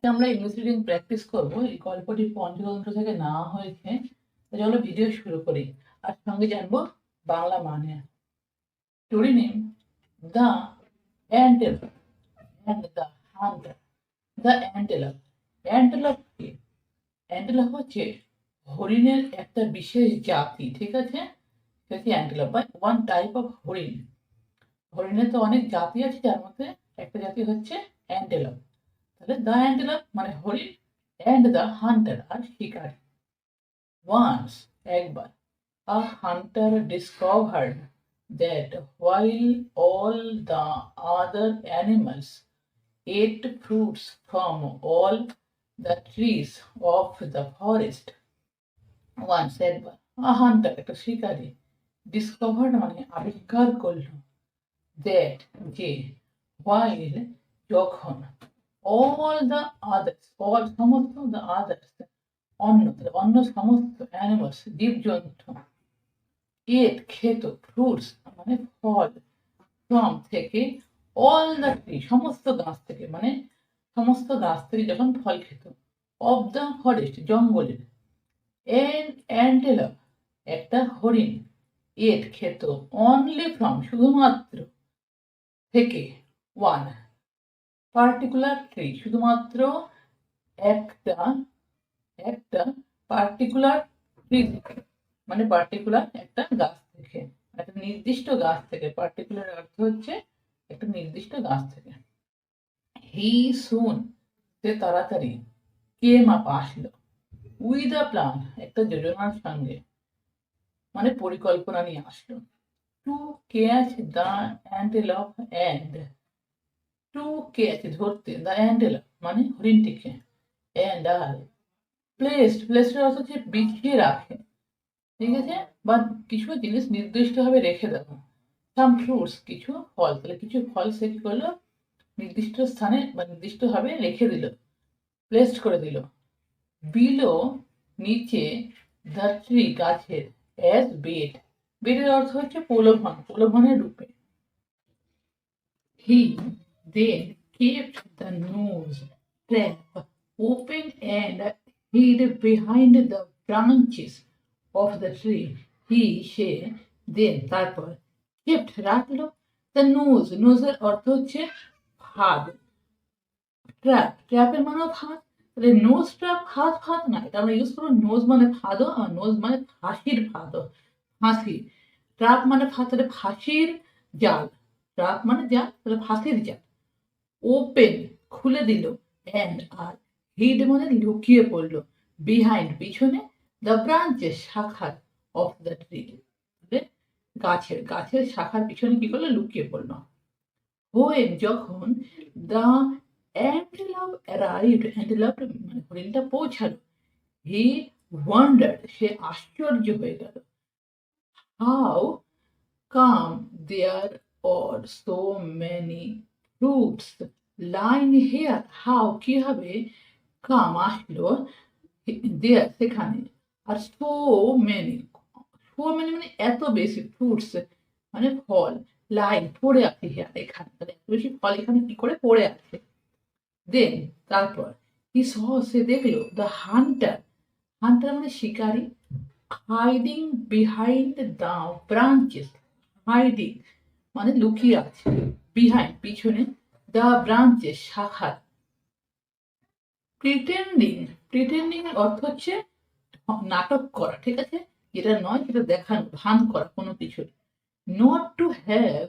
আমরা English reading practice করবো। এই গল্পটি পঞ্চতন্ত্র থেকে নেওয়া হয়েছে। চলো ভিডিও শুরু করি, আর সঙ্গে জানবো বাংলা মানে। Story name the antelope and the hunter. The antelope. Antelope কি? অ্যান্টেলোপ হচ্ছে হরিণের একটা বিশেষ জাতি, ঠিক আছে? সেটা হচ্ছে অ্যান্টেলোপ বা ওয়ান টাইপ অফ হরিণ। হরিণের তো অনেক জাতি আছে, যার মধ্যে একটা জাতি হচ্ছে অ্যান্টেলোপ। তাহলে দ্য অ্যান্টেলোপ মানে হরিণ, অ্যান্ড দ্য হান্টার আর শিকারী। Once, একবার, a hunter discovered that while all the other animals ate fruits from all the trees of the forest, once, একবার, a hunter একটা শিকারী, discovered মানে আবিষ্কার করল, that যে, while যখন, all the others, all সমস্ত the others অন্য, অন্য সমস্ত অ্যানিমালস জীবজন্তু, এট খেত, ফ্রুটস মানে ফল, ফ্রম থেকে, অল দ্য ট্রি সমস্ত গাছ থেকে, মানে সমস্ত গাছ থেকে যখন ফল খেত, অফ দ্য ফরেস্ট জঙ্গলের, অ্যান্টেলপ একটা হরিণ, এট খেত, অনলি ফ্রম শুধুমাত্র, থেকে, ওয়ান পার্টিকুলার ট্রি শুধুমাত্র একটা, একটা পার্টিকুলার ট্রি থেকে, মানে পার্টিকুলার একটা গাছ থেকে, একটা নির্দিষ্ট গাছ থেকে। পার্টিকুলার অর্থ হচ্ছে একটা নির্দিষ্ট গাছ থেকে। হি সুন সে তাড়াতাড়ি, কেম আপ আসলো, উইথ আ প্ল্যান একটা যোজনার সঙ্গে, মানে পরিকল্পনা নিয়ে আসলো, to catch the অ্যান্টেলপ and, to catch ধরতে, দ্য অ্যান্টেলপ মানে হরিণটিকে, অ্যান্ড আর প্লেসড অর্থ হচ্ছে বিছিয়ে রাখে, ঠিক আছে? বা কিছু জিনিস নির্দিষ্টভাবে রেখে দেওয়া। সাম ফ্রুটস কিছু ফল, তাহলে কিছু ফল সে কি করলো, নির্দিষ্ট স্থানে বা নির্দিষ্টভাবে রেখে দিল, প্লেসড করে দিল। বিলো নিচে, দ্য ট্রি গাছের, অ্যাজ বেড, বেডের অর্থ হচ্ছে প্রলোভন, প্রলোভনের রূপে। He then kept the noose trap open and hid behind the branches of the tree. He সে দেন তারপর, কেপ্ট রাখলো, দ্য নোজ, নোজের অর্থ হচ্ছে ফাঁদ, ট্র্যাপ, ট্র্যাপের মানে ফাঁদ, তাহলে নোজ ট্র্যাপ ফাঁদ, ফাঁদ না, এটা আমরা ইউজ করবো নোজ মানে ফাঁদও, আর নোজ মানে ফাঁসির ফাঁদও, ফাঁসি। ট্র্যাপ মানে ফাঁদ, তাহলে ফাঁসির জাল, ট্র্যাপ মানে জাল, তাহলে ফাঁসির জাল। ওপেন খুলে দিল, অ্যান্ড আর, হিড মানে লুকিয়ে পড়লো, বিহাইন্ড পিছনে, দ্য ব্রাঞ্চেস শাখার, অফ দ্য ট্রি গাছের, গাছের শাখার পিছনে কি করলো, লুকিয়ে পড়লো। হোয়েন যখন, দ্য অ্যান্টেলপ অ্যারাইভড, অ্যান্টেলপ মানে হরিণটা পৌঁছালো, হি ওয়ান্ডার্ড সে আশ্চর্য হয়ে গেল, how come there are so many fruits lying here, how কিভাবে, কাম আসলো, দেয়ার সেখানে, are so many, so many মানে এত বেশি, ফ্রুটস মানে ফল, লাইন পড়ে আছে হেয়ার এখানে, তাহলে এত বেশি ফল এখানে কি করে পড়ে আছে। দেন তারপর, হি স সে দেখলো, দ্য হান্টার, হান্টার মানে শিকারী, hiding behind the branches, hiding মানে লুকিয়ে আছে, বিহাইন্ড পিছনে, দ্য ব্রাঞ্চেস শাখার, প্রিটেন্ডিং, প্রিটেন্ডিং এর অর্থ হচ্ছে নাটক করা, ঠিক আছে? যেটা নয় সেটা দেখানো, ভান করা কোনো কিছুর। Not to have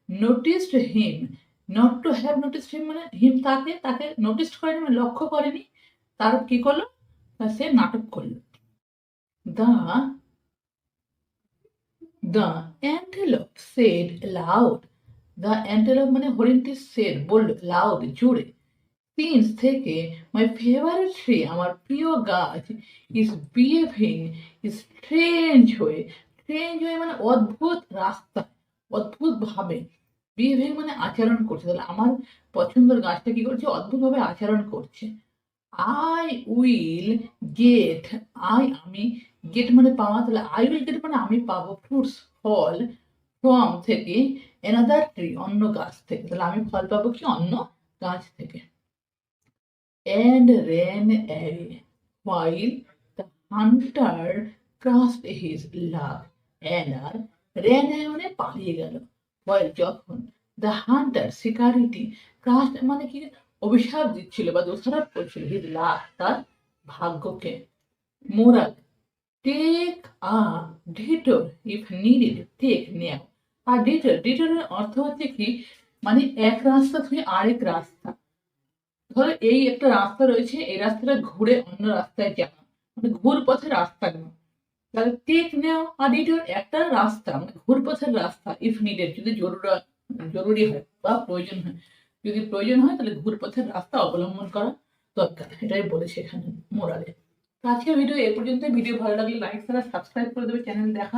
noticed him, not to have noticed him মানে হিম তাকে, তাকে নোটিস করেনি মানে লক্ষ্য করেনি, তার কি করলো, তা সে নাটক করলো। The the antelope said loud, the antelope মানে হরিণটি সেড বলল, লাউড জোরে, সিন্স থেকে, মাই ফেভারিট ট্রি আমার প্রিয় গাছ, ইজ বিহেভিং স্ট্রেঞ্জ হয়ে, স্ট্রেঞ্জ হয়ে মানে অদ্ভুত রাস্তা, অদ্ভুত ভাবে, বিহেভিং মানে আচরণ করছে, তাহলে আমার পছন্দের গাছটা কি করছে, অদ্ভুতভাবে আচরণ করছে। আই উইল গেট, আমি, গেট মানে পাওয়া, তাহলে আই উইল গেট মানে আমি পাবো, ফ্রুটস ফল, ফ্রম থেকে, অ্যানাদার ট্রি অন্য গাছ থেকে, তাহলে আমি ফল পাবো কি অন্য গাছ থেকে। and ran away, while the hunter grasped his luck and ran away মানে পালিয়ে গেল। while যখন the hunter শিকারীটি grasped মানে কি অভিশাপ দিচ্ছিল বা দোষারোপ করছিল his luck তার ভাগ্যকে। Moral, take a detour if needed, take নেও আর ডিটোরের অর্থ হচ্ছে কি মানে এক রাস্তা থেকে আরেক রাস্তা। ধরো এই একটা রাস্তা রয়েছে, এই রাস্তাটা ঘুরে অন্য রাস্তায় যাওয়া, মানে ঘুর পথে রাস্তা নেওয়া। তাহলে টেক নেও আর ডিটোর একটা রাস্তা মানে ঘুর পথের রাস্তা ইফ নিডেড যদি জরুরি হয় বা প্রয়োজন হয়। যদি প্রয়োজন হয় তাহলে ঘুর পথের রাস্তা অবলম্বন করা দরকার, এটাই বলেছে এখানে মোরালে। তো আজকের ভিডিও এ পর্যন্ত। ভিডিও ভালো লাগলে লাইক সাবস্ক্রাইব করে দেবে, চ্যানেল দেখা